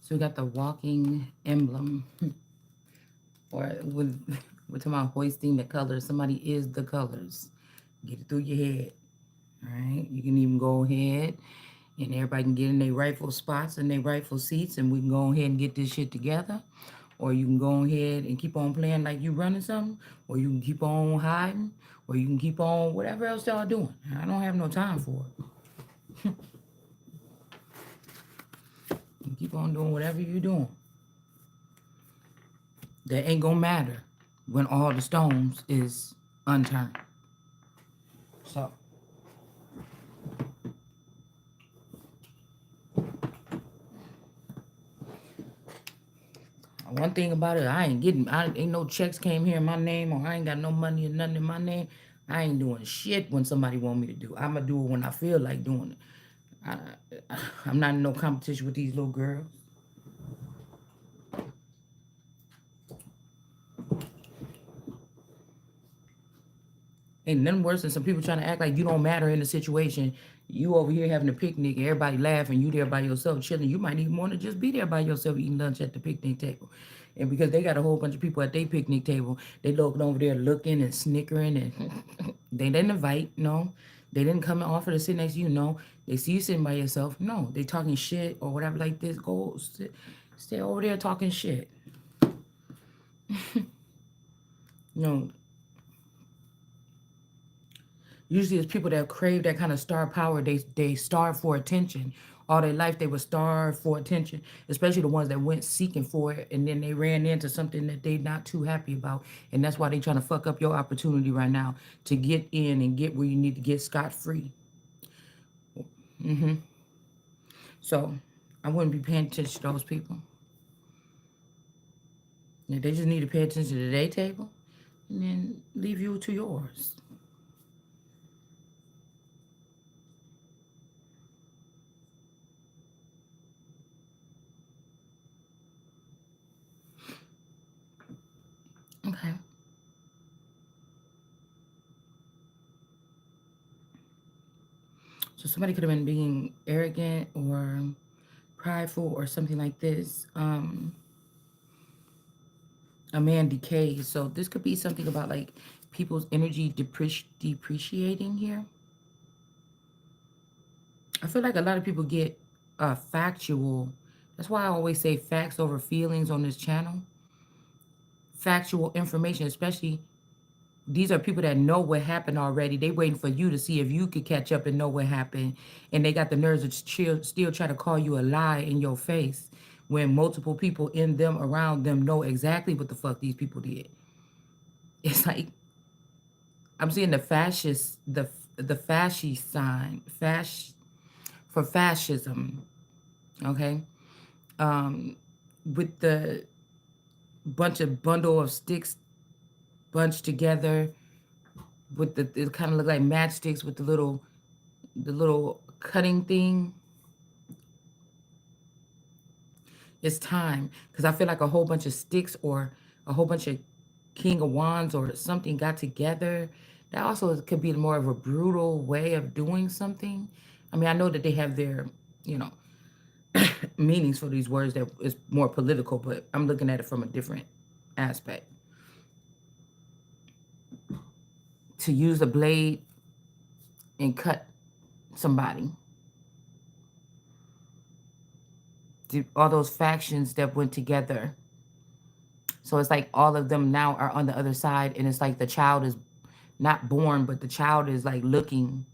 So we got the walking emblem. Or with we're talking about hoisting the colors. Somebody is the colors. Get it through your head. All right. You can even go ahead and everybody can get in their rightful spots and their rightful seats, and we can go ahead and get this shit together. Or you can go ahead and keep on playing like you running something, or you can keep on hiding, or you can keep on whatever else y'all doing. I don't have no time for it. You keep on doing whatever you're doing. That ain't gonna matter when all the stones is unturned. So one thing about it, ain't no checks came here in my name, or I ain't got no money or nothing in my name. I ain't doing shit when somebody want me to do. I'ma do it when I feel like doing it. I'm not in no competition with these little girls. Ain't nothing worse than some people trying to act like you don't matter in the situation. You over here having a picnic, everybody laughing, you there by yourself chilling. You might even want to just be there by yourself eating lunch at the picnic table. And because they got a whole bunch of people at their picnic table, they looking over there looking and snickering, and they didn't invite, no. They didn't come and offer to sit next to you, no. They see you sitting by yourself, no. They talking shit or whatever like this. Go stay over there talking shit. No, usually it's people that crave that kind of star power. They starve for attention. All their life they were starved for attention, especially the ones that went seeking for it, and then they ran into something that they not too happy about, and that's why they trying to fuck up your opportunity right now to get in and get where you need to get scot free. So I wouldn't be paying attention to those people. They just need to pay attention to their table, and then leave you to yours. Okay. So somebody could have been being arrogant or prideful or something like this. A man decays. So this could be something about like people's energy depreciating here. I feel like a lot of people get factual. That's why I always say facts over feelings on this channel. Factual information, especially these are people that know what happened already. They waiting for you to see if you could catch up and know what happened. And they got the nerves to still try to call you a lie in your face when multiple people in them around them know exactly what the fuck these people did. It's like I'm seeing the fascist sign, for fascism, okay? With the bundle of sticks bunched together with it kind of look like matchsticks with the little cutting thing. It's time because I feel like a whole bunch of sticks or a whole bunch of King of Wands or something got together. That also could be more of a brutal way of doing something. I mean, I know that they have their, you know, meanings for these words that is more political, but I'm looking at it from a different aspect. To use a blade and cut somebody, all those factions that went together. So it's like all of them now are on the other side, and it's like the child is not born, but the child is like looking,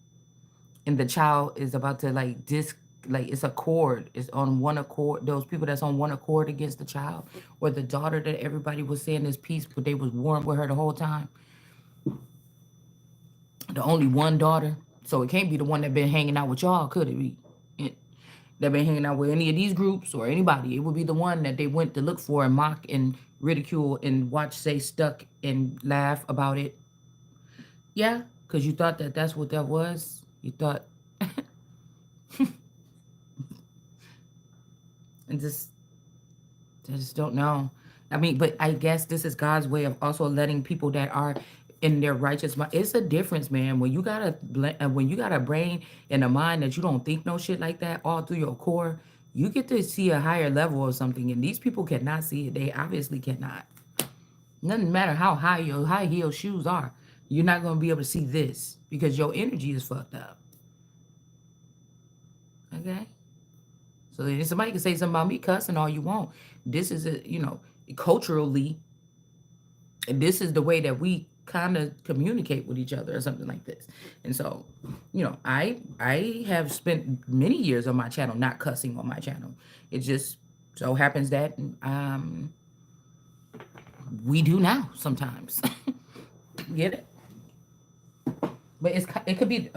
and the child is about to like it's a cord. It's on one accord. Those people that's on one accord against the child, or the daughter that everybody was saying is peace, but they was warm with her the whole time. The only one daughter, so it can't be the one that been hanging out with y'all, could it be? That been hanging out with any of these groups or anybody. It would be the one that they went to look for and mock and ridicule and watch say stuck and laugh about it. Yeah, because you thought that that's what that was. You thought, and just don't know. I mean, but I guess this is God's way of also letting people that are in their righteous mind. It's a difference, man. When you got a brain and a mind that you don't think no shit like that all through your core, You get to see a higher level of something, and these people cannot see it. They obviously cannot. Doesn't matter how high your high heel shoes are, you're not going to be able to see this because your energy is fucked up. Okay? So then somebody can say something about me cussing all you want. This is a, culturally, this is the way that we kind of communicate with each other or something like this. And so, I have spent many years on my channel not cussing on my channel. It just so happens that we do now sometimes. Get it? But it could be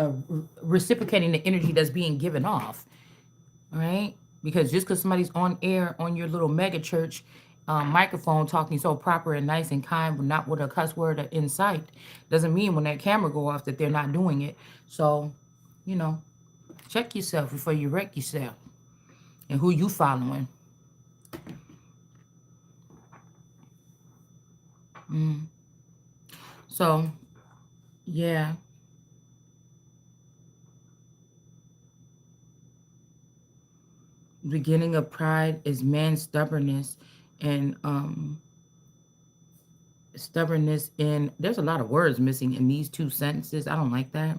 reciprocating the energy that's being given off, right? Because just because somebody's on air on your little mega church microphone talking so proper and nice and kind, but not with a cuss word in sight, doesn't mean when that camera go off that they're not doing it. So, you know, check yourself before you wreck yourself, and who you following. So, yeah. Beginning of pride is man's stubbornness, and stubbornness in, there's a lot of words missing in these two sentences. I don't like that.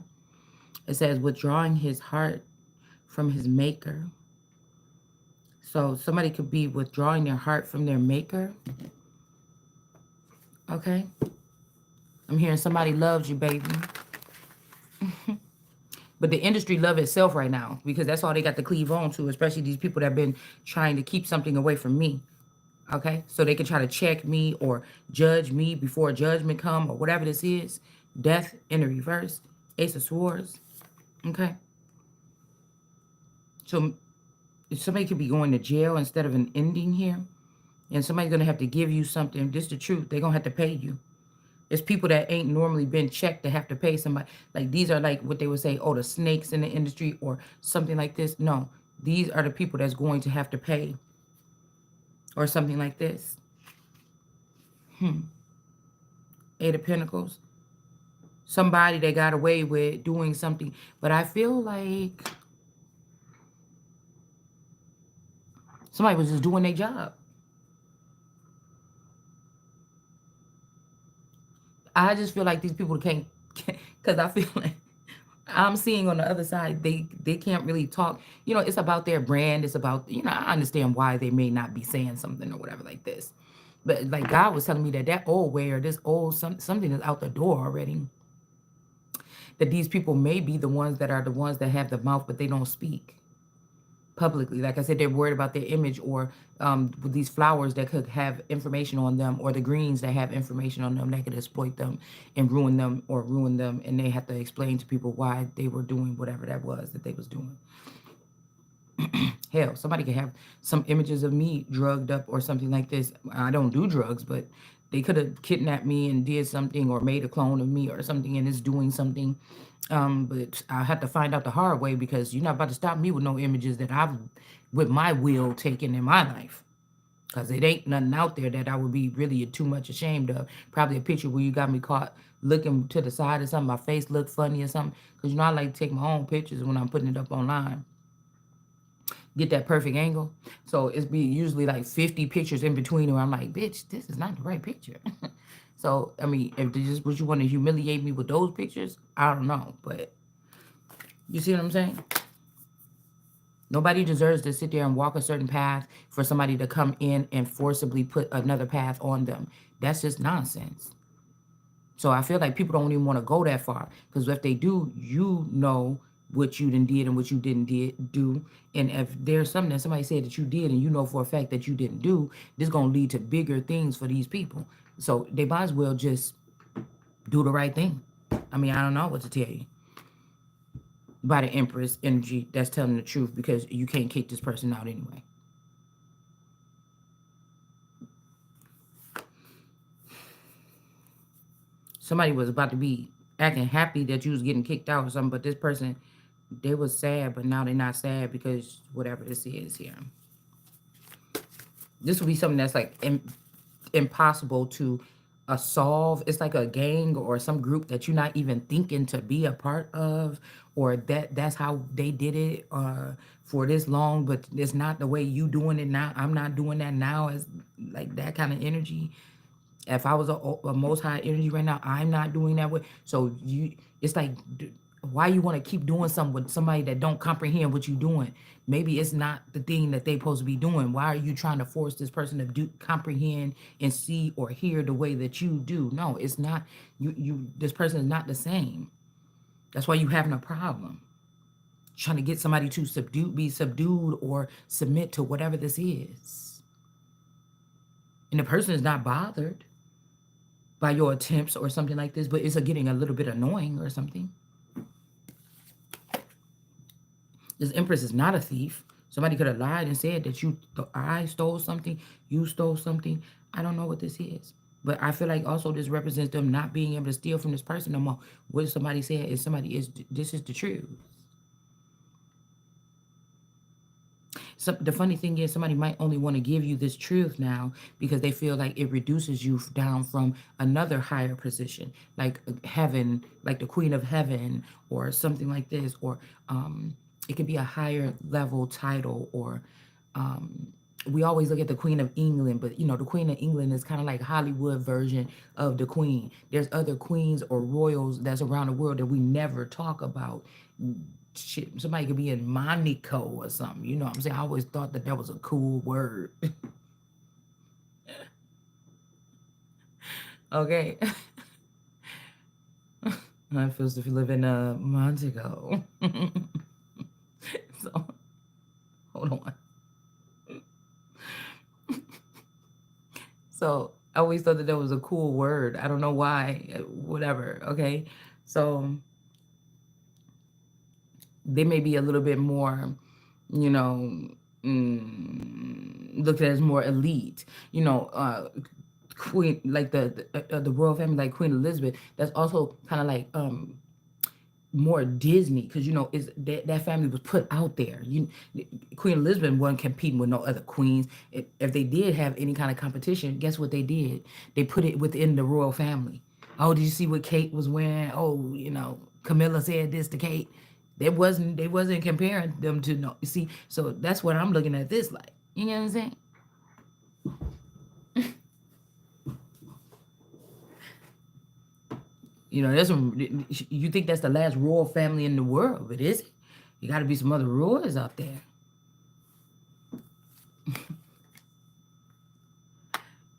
It says withdrawing his heart from his maker. So somebody could be withdrawing their heart from their maker. Okay. I'm hearing somebody loves you, baby. But the industry love itself right now because that's all they got to cleave on to, especially these people that have been trying to keep something away from me. Okay, so they can try to check me or judge me before judgment come or whatever this is. Death in the reverse, Ace of Swords. Okay, so somebody could be going to jail instead of an ending here, and somebody's gonna have to give you something. This is the truth. They're gonna have to pay you. It's people that ain't normally been checked to have to pay somebody. Like these are like what they would say, oh, the snakes in the industry or something like this. No, these are the people that's going to have to pay or something like this. Eight of Pentacles. Somebody that got away with doing something. But I feel like somebody was just doing their job. I just feel like these people can't, because I feel like I'm seeing on the other side, they can't really talk. It's about their brand. It's about, I understand why they may not be saying something or whatever like this. But like God was telling me that old way or this old something is out the door already. That these people may be the ones that are the ones that have the mouth, but they don't speak publicly. Like I said, they're worried about their image or with these flowers that could have information on them, or the greens that have information on them that could exploit them and ruin them, and they have to explain to people why they were doing whatever that was that they was doing. Hell, somebody could have some images of me drugged up or something like this. I don't do drugs, but they could have kidnapped me and did something or made a clone of me or something and is doing something. But I had to find out the hard way because you're not about to stop me with no images that I've, with my will, taken in my life. Because it ain't nothing out there that I would be really too much ashamed of. Probably a picture where you got me caught looking to the side or something. My face looked funny or something. Because, I like to take my own pictures when I'm putting it up online. Get that perfect angle. So it's be usually like 50 pictures in between where I'm like, bitch, this is not the right picture. So, I mean, if they just would you want to humiliate me with those pictures, I don't know. But you see what I'm saying? Nobody deserves to sit there and walk a certain path for somebody to come in and forcibly put another path on them. That's just nonsense. So I feel like people don't even want to go that far. Because if they do, what you did and what you didn't do. And if there's something that somebody said that you did and you know for a fact that you didn't do, this is going to lead to bigger things for these people. So they might as well just do the right thing. I mean, I don't know what to tell you. By the Empress energy, that's telling the truth because you can't kick this person out anyway. Somebody was about to be acting happy that you was getting kicked out or something, but this person, they was sad, but now they're not sad because whatever this is here. This will be something that's like impossible to a solve. It's like a gang or some group that you're not even thinking to be a part of, or that's how they did it for this long, but it's not the way you doing it now. I'm not doing that now, as like that kind of energy. If I was a most high energy right now, I'm not doing that way. So it's like, why you want to keep doing something with somebody that don't comprehend what you're doing? Maybe it's not the thing that they supposed to be doing. Why are you trying to force this person to do comprehend and see or hear the way that you do? No, it's not. This person is not the same. That's why you having a problem trying to get somebody to be subdued or submit to whatever this is, and the person is not bothered by your attempts or something like this, but it's getting a little bit annoying or something. This Empress is not a thief. Somebody could have lied and said that I stole something, you stole something. I don't know what this is. But I feel like also this represents them not being able to steal from this person no more. What somebody said is this is the truth. So the funny thing is, somebody might only want to give you this truth now because they feel like it reduces you down from another higher position, like heaven, like the Queen of Heaven, or something like this, or it could be a higher level title, or we always look at the Queen of England, but the Queen of England is kind of like Hollywood version of the Queen. There's other queens or royals that's around the world that we never talk about. Shit, somebody could be in Monaco or something. You know what I'm saying? I always thought that was a cool word. Okay. How it feels if you live in Monaco. So, hold on. So, I always thought that was a cool word. I don't know why. Whatever. Okay. So, they may be a little bit more, you know, looked at as more elite. Queen, like the royal family, like Queen Elizabeth. That's also kind of like more Disney, because is that family was put out there. Queen Elizabeth wasn't competing with no other queens. If they did have any kind of competition, guess what they did? They put it within the royal family. Oh, did you see what Kate was wearing? Oh, Camilla said this to Kate. They wasn't comparing them to no. You see, so that's what I'm looking at this like. You know what I'm saying? There's some. You think that's the last royal family in the world, but is it? You got to be some other royals out there.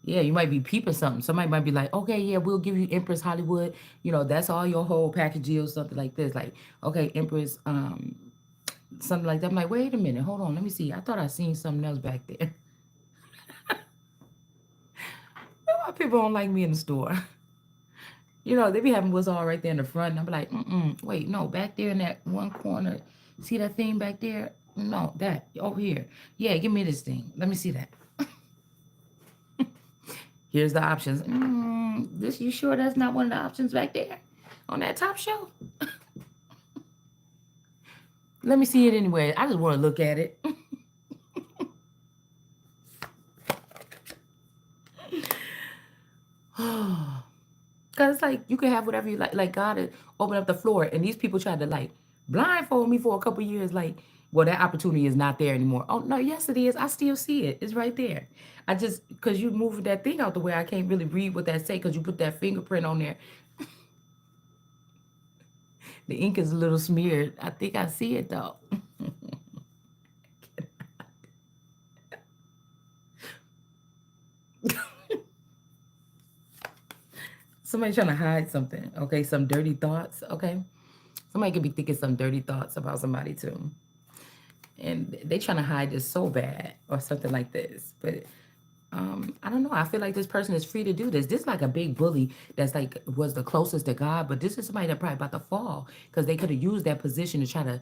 Yeah, you might be peeping something. Somebody might be like, okay, yeah, we'll give you Empress Hollywood. That's all your whole package deal, something like this. Like, okay, Empress, something like that. I'm like, wait a minute, hold on, let me see. I thought I seen something else back there. Why people don't like me in the store? They be having what's all right there in the front. And I'm like, wait, no, back there in that one corner. See that thing back there? No, that over here. Yeah, give me this thing. Let me see that. Here's the options. This, you sure that's not one of the options back there on that top shelf? Let me see it anyway. I just want to look at it. Because it's like you can have whatever you like. Like God had opened up the floor, and these people tried to like blindfold me for a couple years. Like, well, that opportunity is not there anymore. Oh no, yes it is. I still see it. It's right there. I just because you moved that thing out the way, I can't really read what that say because you put that fingerprint on there. The ink is a little smeared. I think I see it though. Somebody trying to hide something. Okay, some dirty thoughts. Okay, somebody could be thinking some dirty thoughts about somebody too, and they trying to hide this so bad or something like this. But I don't know. I feel like this person is free to do this. This is like a big bully that's like was the closest to God, but this is somebody that probably about to fall because they could have used that position to try to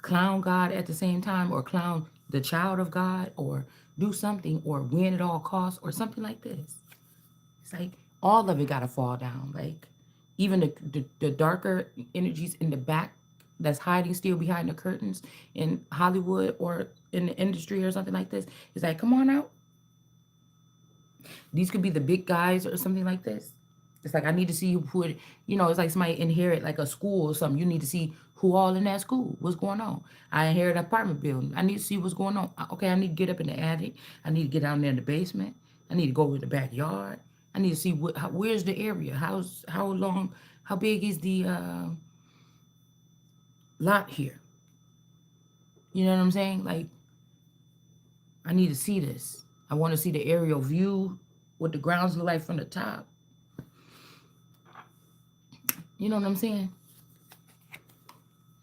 clown God at the same time, or clown the child of God, or do something, or win at all costs, or something like this. It's like all of it got to fall down. Like even the darker energies in the back that's hiding still behind the curtains in Hollywood or in the industry or something like this. It's like, come on out. These could be the big guys or something like this. It's like I need to see who it, it's like somebody inherit like a school or something. You need to see who all in that school. What's going on? I inherit an apartment building. I need to see what's going on. Okay, I need to get up in the attic. I need to get down there in the basement. I need to go over the backyard. I need to see where's the area. How long? How big is the lot here? You know what I'm saying? Like I need to see this. I want to see the aerial view, what the grounds look like from the top. You know what I'm saying?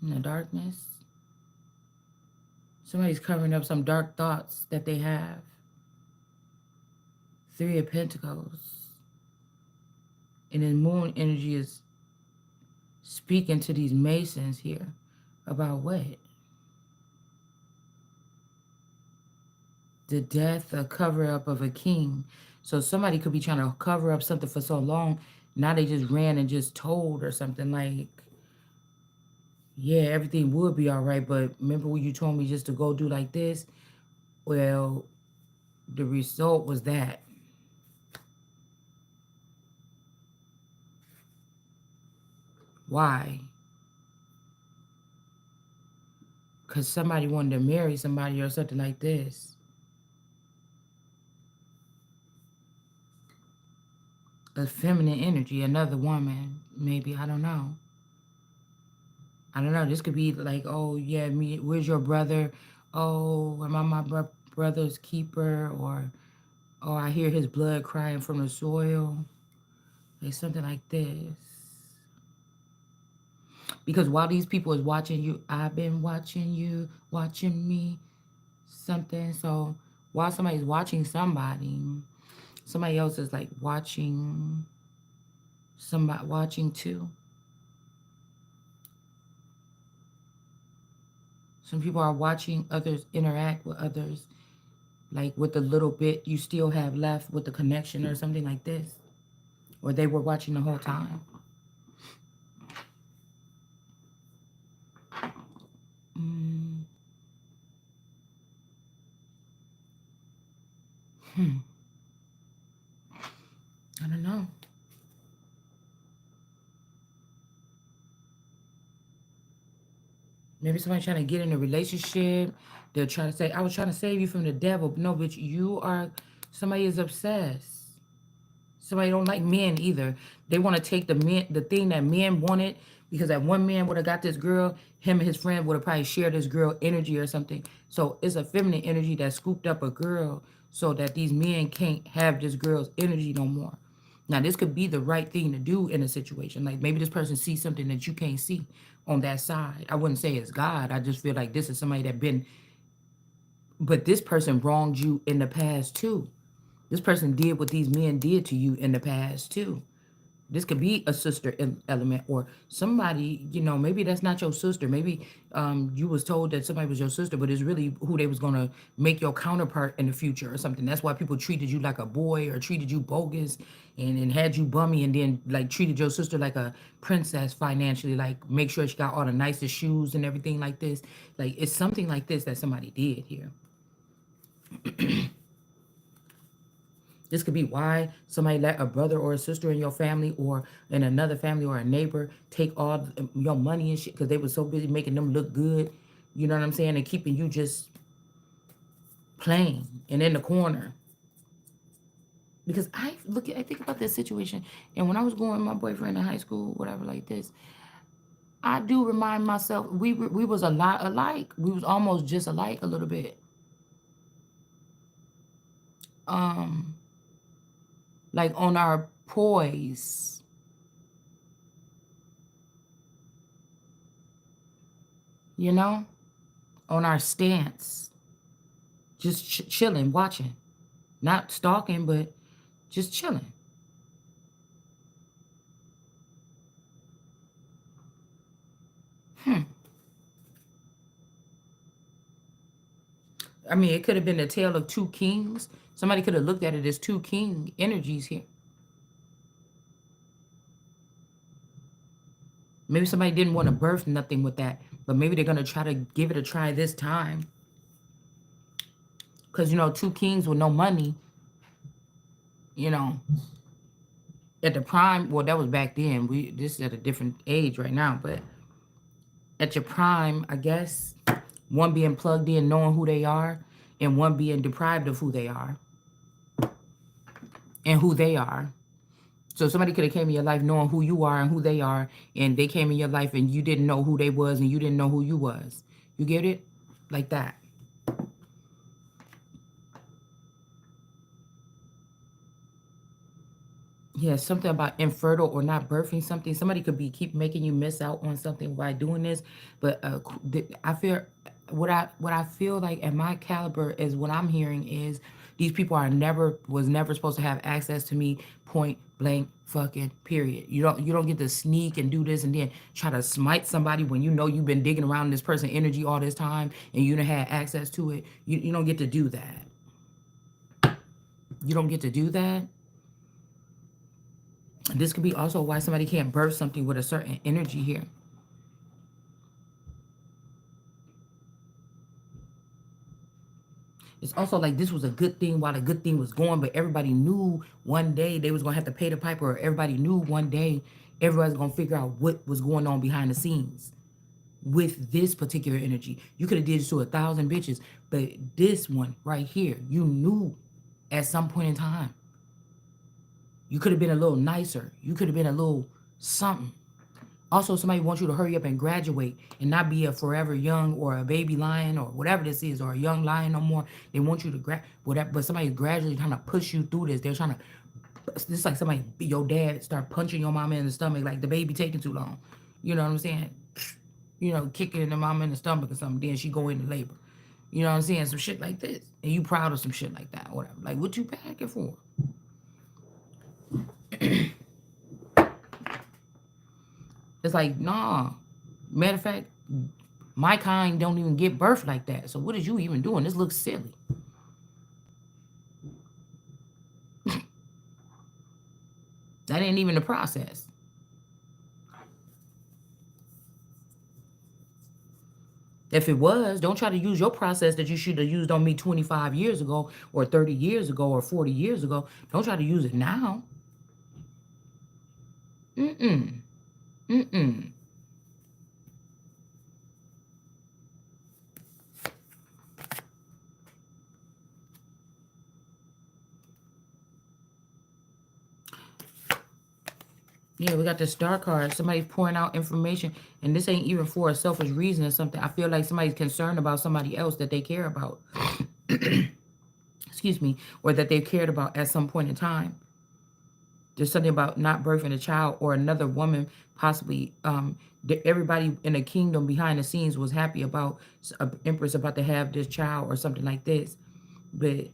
In the darkness. Somebody's covering up some dark thoughts that they have. Three of Pentacles. And then moon energy is speaking to these Masons here about what? The death or cover up of a king. So somebody could be trying to cover up something for so long. Now they just ran and just told or something like, yeah, everything would be all right. But remember when you told me just to go do like this? Well, the result was that. Why? Because somebody wanted to marry somebody or something like this. A feminine energy, another woman, maybe, I don't know. I don't know. This could be like, oh, yeah, me, where's your brother? Oh, am I my brother's keeper? Or, oh, I hear his blood crying from the soil. Like something like this. Because while these people is watching you, I've been watching you, watching me, something. So while somebody's watching somebody else is like watching somebody watching too. Some people are watching others interact with others, like with the little bit you still have left with the connection or something like this. Or they were watching the whole time. Mm. I don't know. Maybe somebody trying to get in a relationship. They're trying to say, I was trying to save you from the devil. No, bitch, somebody is obsessed. Somebody don't like men either. They want to take the thing that men wanted, because that one man would have got this girl, him and his friend would have probably shared this girl energy or something. So it's a feminine energy that scooped up a girl so that these men can't have this girl's energy no more. Now, this could be the right thing to do in a situation. Like maybe this person sees something that you can't see on that side. I wouldn't say it's God. I just feel like this is somebody but this person wronged you in the past too. This person did what these men did to you in the past too. This could be a sister element or somebody, maybe that's not your sister. Maybe you was told that somebody was your sister, but it's really who they was going to make your counterpart in the future or something. That's why people treated you like a boy or treated you bogus and had you bummy and then like treated your sister like a princess financially, like make sure she got all the nicest shoes and everything like this. Like it's something like this that somebody did here. This could be why somebody let a brother or a sister in your family or in another family or a neighbor take all your money and shit because they were so busy making them look good. You know what I'm saying? And keeping you just plain and in the corner. Because I think about this situation, and when I was going with my boyfriend in high school, whatever like this, I do remind myself we was a lot alike. We was almost just alike a little bit. Um, like on our poise, you know, on our stance, just chilling, watching, not stalking, but just chilling. Hmm. I mean, it could have been a tale of two kings. Somebody could have looked at it as two king energies here. Maybe somebody didn't want to birth nothing with that, but maybe they're gonna try to give it a try this time. Cause two kings with no money, you know, At the prime, well, that was back then. This is at a different age right now, but at your prime, I guess, one being plugged in, knowing who they are, and one being deprived of who they are and who they are. So somebody could have came in your life knowing who you are and who they are, and they came in your life and you didn't know who they was and you didn't know who you was. You get it? Like that. Yeah, something about infertile or not birthing something. Somebody could be keep making you miss out on something by doing this, but I feel what I feel like at my caliber is what I'm hearing is these people are never supposed to have access to me. Point blank, fucking period. You don't get to sneak and do this and then try to smite somebody when you know you've been digging around this person energy all this time and you don't have access to it. You don't get to do that. You don't get to do that. This could be also why somebody can't birth something with a certain energy here. It's also like this was a good thing while the good thing was going, but everybody knew one day they was gonna have to pay the piper, or everybody knew one day everybody's gonna figure out what was going on behind the scenes with this particular energy. You could have did this to 1,000 bitches, but this one right here, you knew at some point in time. You could have been a little nicer. You could have been a little something. Also, somebody wants you to hurry up and graduate and not be a forever young or a baby lion or whatever this is, or a young lion no more. They want you to whatever, but somebody's gradually trying to push you through this. They're trying to. It's like somebody, your dad, start punching your mama in the stomach, like the baby taking too long. You know what I'm saying? Kicking the mama in the stomach or something. Then she go into labor. You know what I'm saying? Some shit like this, and you proud of some shit like that, or whatever. Like, what you packing for? It's like, nah. Matter of fact, my kind don't even get birth like that. So what is you even doing? This looks silly. That ain't even the process. If it was, don't try to use your process that you should have used on me 25 years ago or 30 years ago or 40 years ago. Don't try to use it now. Mm-mm. Mm-mm. Yeah, we got the star card. Somebody's pouring out information, and this ain't even for a selfish reason or something. I feel like somebody's concerned about somebody else that they care about. Excuse me, or that they've cared about at some point in time. There's something about not birthing a child or another woman, possibly. Everybody in the kingdom behind the scenes was happy about Empress about to have this child or something like this, but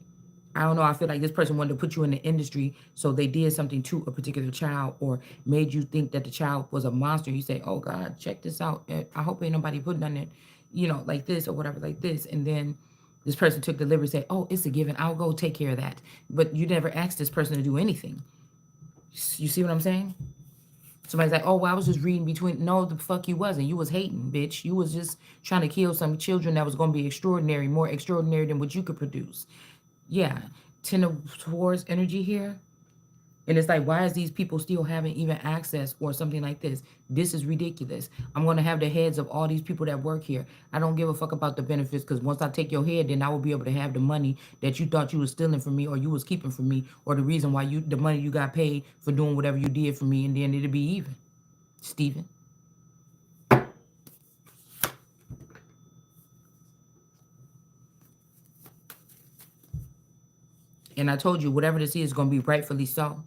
I don't know. I feel like this person wanted to put you in the industry, so they did something to a particular child or made you think that the child was a monster. You say, "Oh God, check this out. I hope ain't nobody putting on it, like this or whatever, like this." And then this person took the liberty to say, "Oh, it's a given. I'll go take care of that." But you never asked this person to do anything. You see what I'm saying? Somebody's like, "Oh, well, I was just reading between." No, the fuck you wasn't. You was hating, bitch. You was just trying to kill some children that was going to be extraordinary, more extraordinary than what you could produce. Yeah, Ten of Swords energy here. And it's like, why is these people still having even access or something like this? This is ridiculous. I'm going to have the heads of all these people that work here. I don't give a fuck about the benefits, because once I take your head, then I will be able to have the money that you thought you was stealing from me or you was keeping from me, or the reason why the money you got paid for doing whatever you did for me, and then it'll be even. Stephen. And I told you, whatever this is going to be rightfully so.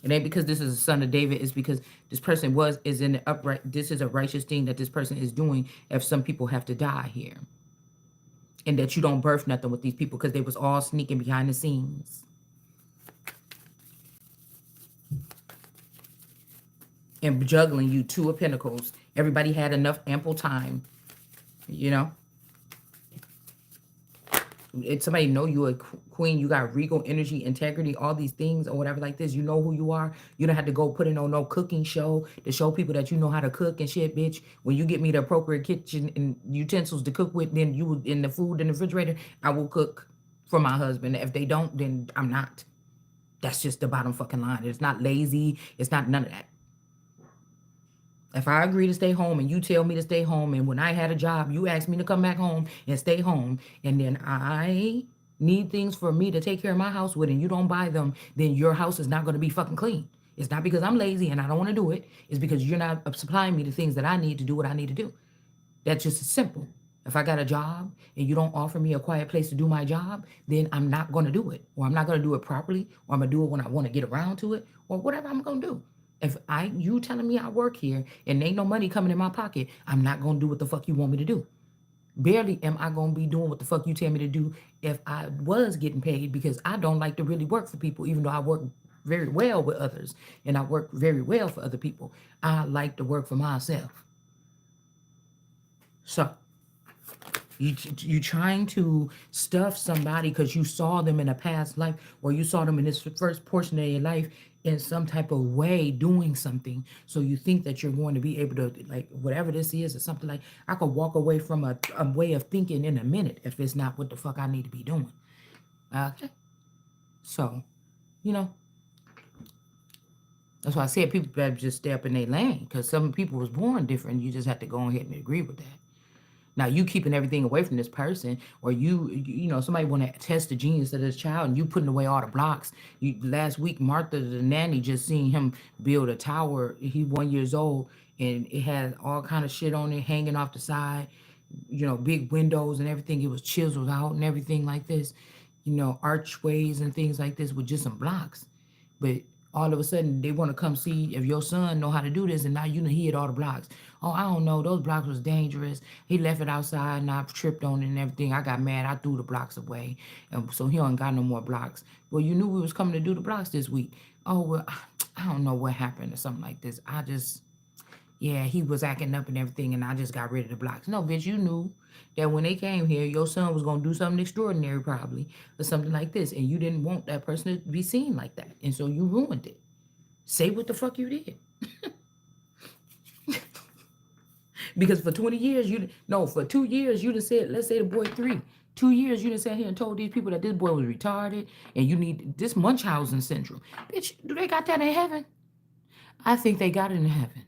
It ain't because this is a son of David. It's because this person is in the upright. This is a righteous thing that this person is doing. If some people have to die here, and that you don't birth nothing with these people because they was all sneaking behind the scenes and juggling you, Two of Pentacles. Everybody had enough ample time, you know. If somebody know you a queen, you got regal energy, integrity, all these things or whatever like this. You know who you are. You don't have to go put in on no cooking show to show people that you know how to cook and shit, bitch. When you get me the appropriate kitchen and utensils to cook with, then you in the food in the refrigerator, I will cook. for my husband. If they don't, then I'm not. That's just the bottom fucking line. It's not lazy. It's not none of that. If I agree to stay home and you tell me to stay home, and when I had a job, you asked me to come back home and stay home, and then I need things for me to take care of my house with, and you don't buy them, then your house is not going to be fucking clean. It's not because I'm lazy and I don't want to do it. It's because you're not supplying me the things that I need to do what I need to do. That's just simple. If I got a job and you don't offer me a quiet place to do my job, then I'm not going to do it. Or I'm not going to do it properly. Or I'm going to do it when I want to get around to it. Or whatever I'm going to do. If you telling me I work here and ain't no money coming in my pocket, I'm not going to do what the fuck you want me to do. Barely am I going to be doing what the fuck you tell me to do if I was getting paid, because I don't like to really work for people, even though I work very well with others and I work very well for other people. I like to work for myself. So you trying to stuff somebody because you saw them in a past life, or you saw them in this first portion of your life in some type of way doing something. So you think that you're going to be able to, like, whatever this is or something, like, I could walk away from a way of thinking in a minute if it's not what the fuck I need to be doing. Okay. So, you know, that's why I said people better just stay up in their lane, because some people was born different. You just have to go ahead and agree with that. Now you keeping everything away from this person, or you know, somebody want to test the genius of this child, and you putting away all the blocks. Last week, Martha the nanny just seen him build a tower. He 1 years old, and it had all kind of shit on it hanging off the side. You know, big windows and everything. It was chiseled out and everything like this. You know, archways and things like this with just some blocks. But all of a sudden they want to come see if your son know how to do this, and now you know he hit all the blocks. Oh, I don't know, those blocks was dangerous. He left it outside and I tripped on it and everything. I got mad. I threw the blocks away, and so he don't got no more blocks. Well, you knew we was coming to do the blocks this week. Oh well, I don't know what happened or something like this. Yeah, he was acting up and everything, and I just got rid of the blocks. No, bitch, you knew that when they came here, your son was gonna do something extraordinary, probably, or something like this, and you didn't want that person to be seen like that, and so you ruined it. Say what the fuck you did. Because for 20 years, for 2 years, you just said, let's say the boy 3. 2 years, you done sat here and told these people that this boy was retarded, and you need this Munchausen syndrome. Bitch, do they got that in heaven? I think they got it in heaven.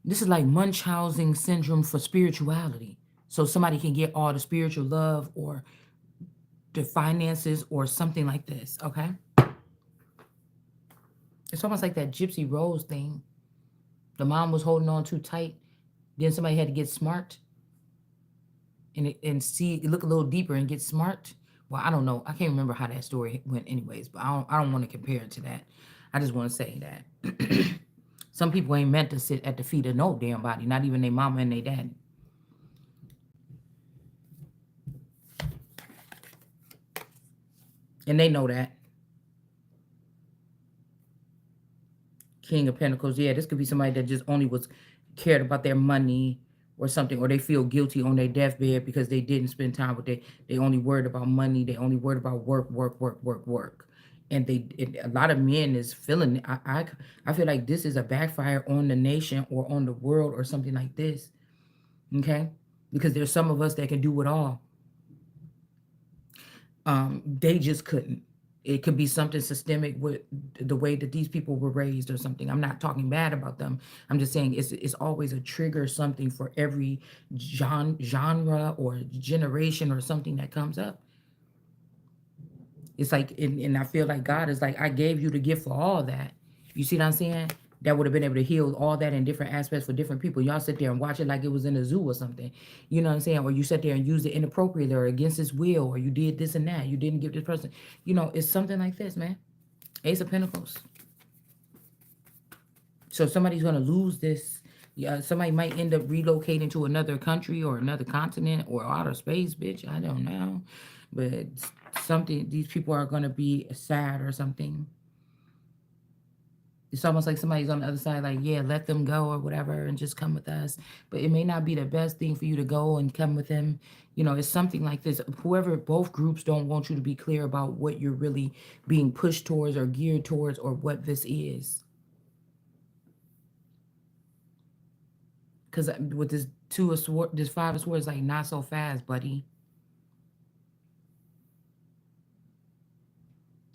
This is like Munchausen syndrome for spirituality. So somebody can get all the spiritual love or the finances or something like this, okay? It's almost like that Gypsy Rose thing. The mom was holding on too tight. Then somebody had to get smart and see, look a little deeper and get smart. Well, I don't know. I can't remember how that story went anyways, but I don't want to compare it to that. I just want to say that some people ain't meant to sit at the feet of no damn body, not even their mama and their daddy. And they know that. King of Pentacles, yeah, this could be somebody that just only was cared about their money or something, or they feel guilty on their deathbed because they didn't spend time with they only worried about money, they only worried about work, work, work, work, work. And a lot of men is feeling, I feel like this is a backfire on the nation or on the world or something like this. Okay? Because there's some of us that can do it all. They just couldn't. It could be something systemic with the way that these people were raised or something. I'm not talking bad about them. I'm just saying it's always a trigger, something for every genre or generation or something that comes up. It's like, and I feel like God is like, I gave you the gift for all that. You see what I'm saying? That would have been able to heal all that in different aspects for different people. Y'all sit there and watch it like it was in a zoo or something. You know what I'm saying? Or you sat there and used it inappropriately or against his will, or you did this and that. You didn't give this person. You know, it's something like this, man. Ace of Pentacles. So somebody's going to lose this. Yeah, somebody might end up relocating to another country or another continent or outer space, bitch. I don't know. But something, these people are going to be sad or something. It's almost like somebody's on the other side, like, yeah, let them go or whatever and just come with us. But it may not be the best thing for you to go and come with them. You know, it's something like this. Whoever, both groups don't want you to be clear about what you're really being pushed towards or geared towards or what this is. Because with this two of sword, this five of swords, like not so fast, buddy.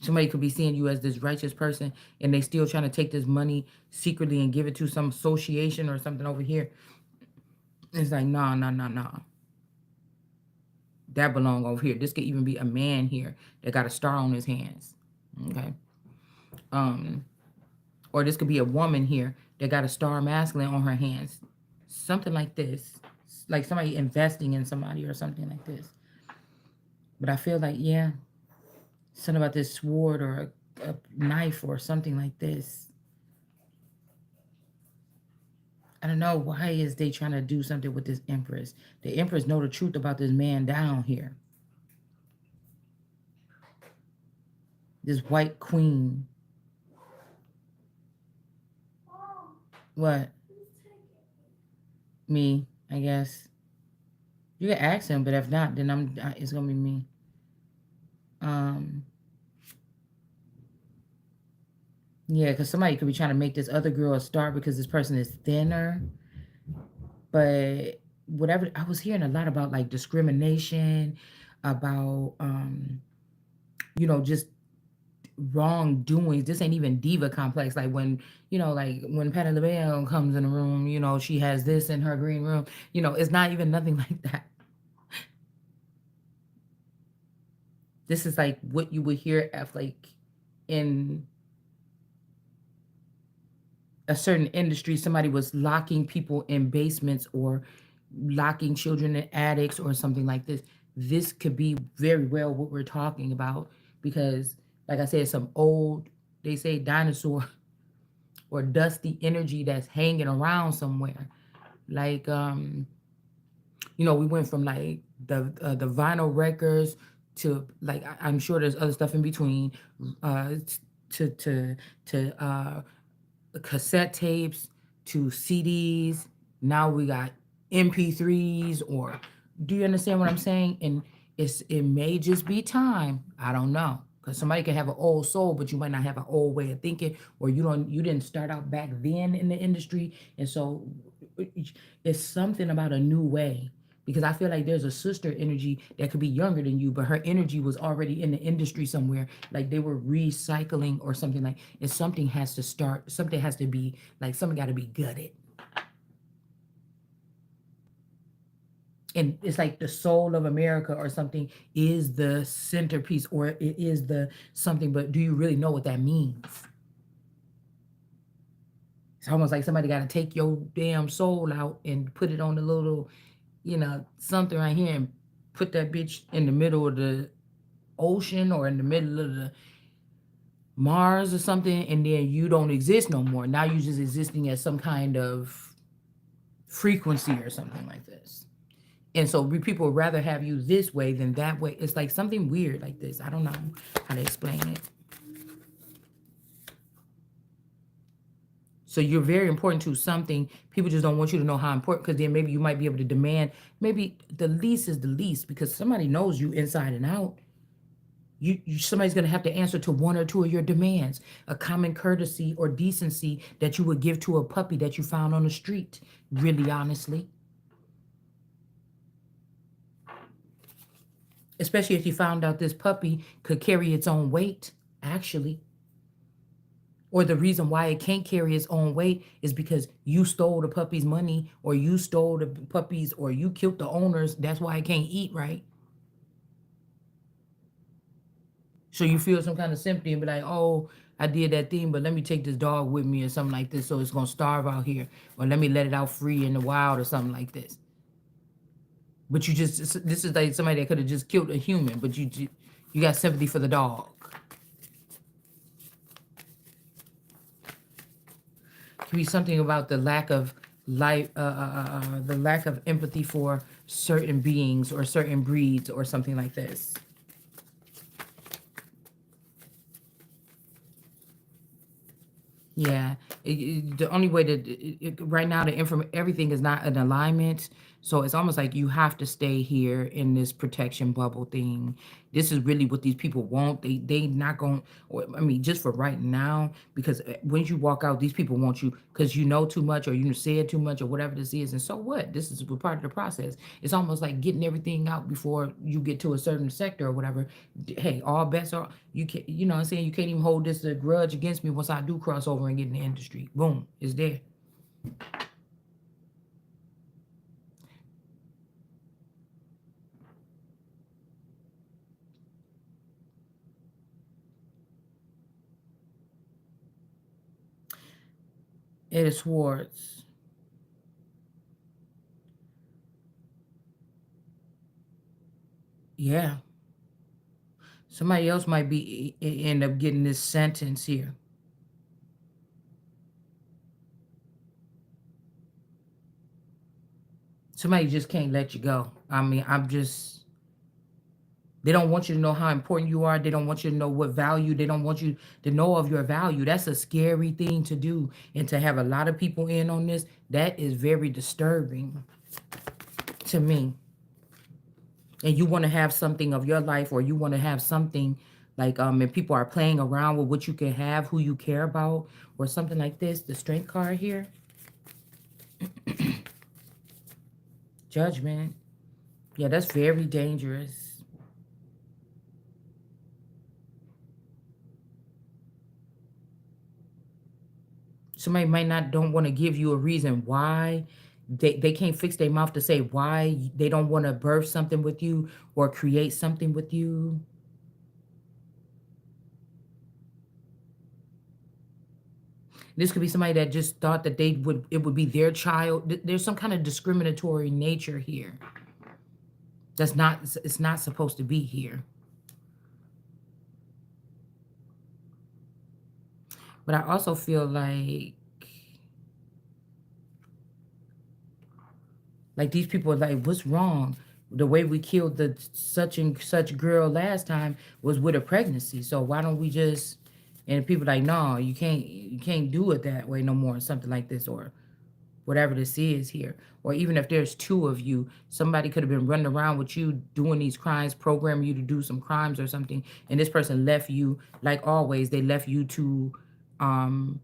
Somebody could be seeing you as this righteous person, and they still trying to take this money secretly and give it to some association or something over here. It's like, nah, nah, nah, nah. That belong over here. This could even be a man here that got a star on his hands. Okay. Um, or this could be a woman here that got a star masculine on her hands. Something like this. Like somebody investing in somebody or something like this. But I feel like, yeah, something about this sword or a knife or something like this. I don't know why is they trying to do something with this Empress. The Empress know the truth about this man down here. This white queen. What? Me, I guess. You can ask him, but if not, then it's gonna be me. Um, yeah, because somebody could be trying to make this other girl a star because this person is thinner. But whatever, I was hearing a lot about like discrimination, about just wrongdoings. This ain't even diva complex. Like when, like when Patty LaBelle comes in the room, she has this in her green room. It's not even nothing like that. This is like what you would hear at like in a certain industry, somebody was locking people in basements or locking children in attics or something like this. This could be very well what we're talking about because, like I said, some old, they say dinosaur or dusty energy that's hanging around somewhere. Like, we went from like the vinyl records to like I'm sure there's other stuff in between, uh, to to to cassette tapes to CDs. Now we got MP3s, or do you understand what I'm saying? And it may just be time. I don't know. Because somebody can have an old soul, but you might not have an old way of thinking, or you didn't start out back then in the industry. And so it's something about a new way. Because I feel like there's a sister energy that could be younger than you, but her energy was already in the industry somewhere. Like they were recycling or something like. And something has to start. Something has to be like something got to be gutted. And it's like the soul of America or something is the centerpiece or it is the something. But do you really know what that means? It's almost like somebody got to take your damn soul out and put it on the little, something right here and put that bitch in the middle of the ocean or in the middle of the Mars or something, and then you don't exist no more. Now you're just existing as some kind of frequency or something like this. And so people would rather have you this way than that way. It's like something weird like this. I don't know how to explain it. So you're very important to something. People just don't want you to know how important, because then maybe you might be able to demand, maybe the least is the least, because somebody knows you inside and out. Somebody's going to have to answer to one or two of your demands. A common courtesy or decency that you would give to a puppy that you found on the street, really honestly. Especially if you found out this puppy could carry its own weight, actually. Or the reason why it can't carry its own weight is because you stole the puppy's money, or you stole the puppies, or you killed the owners. That's why it can't eat, right? So you feel some kind of sympathy and be like, oh, I did that thing, but let me take this dog with me or something like this so it's going to starve out here. Or let me let it out free in the wild or something like this. But this is like somebody that could have just killed a human, but you got sympathy for the dog. Could be something about the lack of life, the lack of empathy for certain beings or certain breeds or something like this. Yeah, The only way that right now everything is not in alignment, so it's almost like you have to stay here in this protection bubble thing. This is really what these people want. They not going, or I mean, just for right now, because when you walk out, these people want you because you know too much or you said too much or whatever this is. And so what? This is a part of the process. It's almost like getting everything out before you get to a certain sector or whatever. Hey, all bets are you can, you know what I'm saying, you can't even hold this a grudge against me once I do cross over and get in the industry. Boom, it's there. It is Swartz. Yeah. Somebody else might be end up getting this sentence here. Somebody just can't let you go. I mean, I'm just, they don't want you to know how important you are. They don't want you to know what value. They don't want you to know of your value. That's a scary thing to do. And to have a lot of people in on this, that is very disturbing to me. And you want to have something of your life, or you want to have something like and people are playing around with what you can have, who you care about, or something like this. The strength card here, judgment. Yeah, that's very dangerous. Somebody might not don't want to give you a reason why. They can't fix their mouth to say why they don't want to birth something with you or create something with you. This could be somebody that just thought that they would it would be their child. There's some kind of discriminatory nature here. That's not, it's not supposed to be here. But I also feel like these people are like, what's wrong? The way we killed the such and such girl last time was with a pregnancy. So why don't we just, and people like, no, you can't do it that way no more, or something like this, or whatever this is here. Or even if there's two of you, somebody could have been running around with you doing these crimes, programming you to do some crimes or something, and this person left you, like always, they left you to um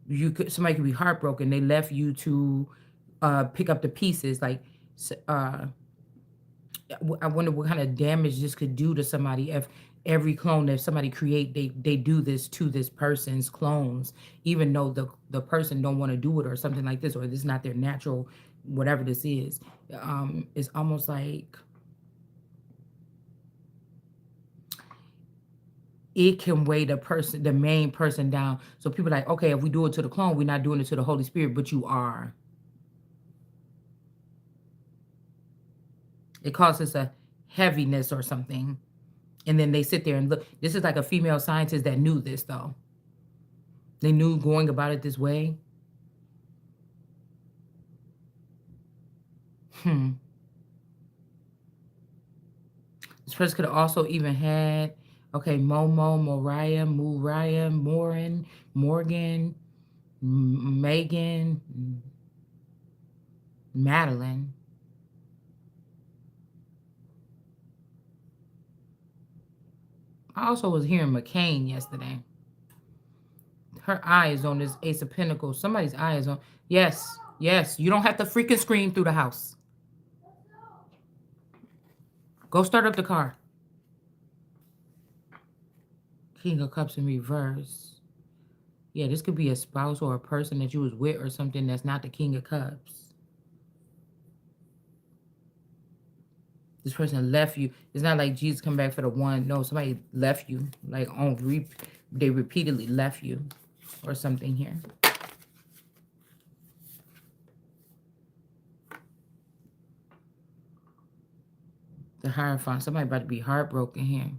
you could, somebody could be heartbroken, they left you to pick up the pieces, like uh I wonder what kind of damage this could do to somebody if every clone that somebody create, they do this to this person's clones, even though the person don't want to do it or something like this, or this is not their natural, whatever this is. It's almost like it can weigh the main person down. So people are like, okay, if we do it to the clone, we're not doing it to the Holy Spirit, but you are. It causes a heaviness or something. And then they sit there and look. This is like a female scientist that knew this, though. They knew going about it this way. Hmm. This person could have also even had, okay, Momo, Moriah, Morin, Morgan, Megan, Madeline. I also was hearing McCain yesterday. Her eye is on this Ace of Pentacles. Somebody's eye is on. Yes, yes. You don't have to freaking scream through the house. Go start up the car. King of Cups in reverse. Yeah, this could be a spouse or a person that you was with or something that's not the King of Cups. This person left you. It's not like Jesus come back for the one. No, somebody left you. Like they repeatedly left you or something here. The Hierophant. Somebody about to be heartbroken here.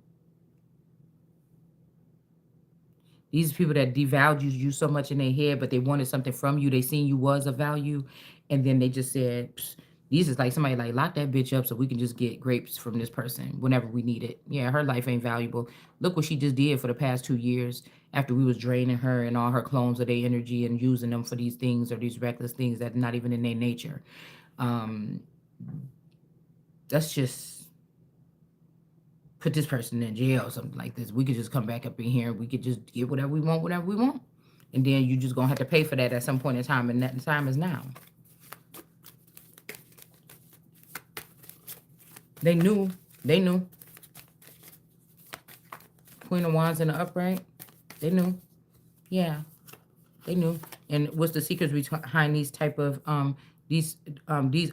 These people that devalued you so much in their head, but they wanted something from you. They seen you was of value, and then they just said, "Psst, these is like somebody like lock that bitch up so we can just get grapes from this person whenever we need it." Yeah, her life ain't valuable. Look what she just did for the past 2 years, after we was draining her and all her clones of their energy and using them for these things or these reckless things that not even in their nature. Um, that's just put this person in jail or something like this. We could just come back up in here. We could just get whatever we want. And then you just gonna have to pay for that at some point in time, and that time is now. They knew. They knew. Queen of Wands in the upright. They knew. Yeah, they knew. And what's the secrets behind these type of these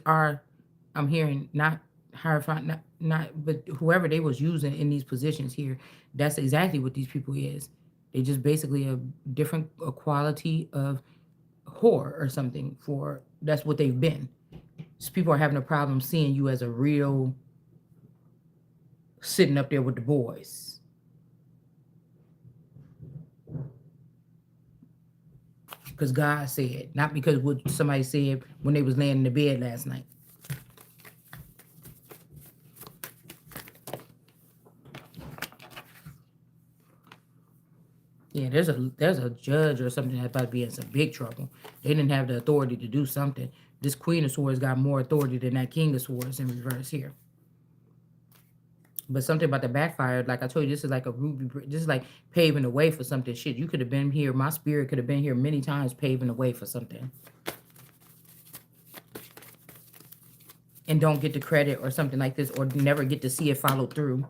are, I'm hearing, not hierophant, not but whoever they was using in these positions here, that's exactly what these people is. They just basically a different a quality of whore or something. For that's what they've been. So people are having a problem seeing you as a real sitting up there with the boys. Because God said, not because what somebody said when they was laying in the bed last night. Yeah, there's a judge or something that's about to be in some big trouble. They didn't have the authority to do something. This Queen of Swords got more authority than that King of Swords in reverse here. But something about the backfire, like I told you, this is like a ruby. This is like paving the way for something. Shit, you could have been here. My spirit could have been here many times, paving the way for something, and don't get the credit or something like this, or never get to see it follow through,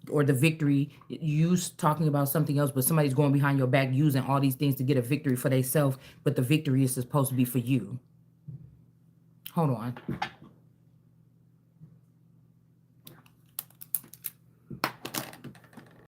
or the victory. You talking about something else, but somebody's going behind your back using all these things to get a victory for themselves. But the victory is supposed to be for you. Hold on.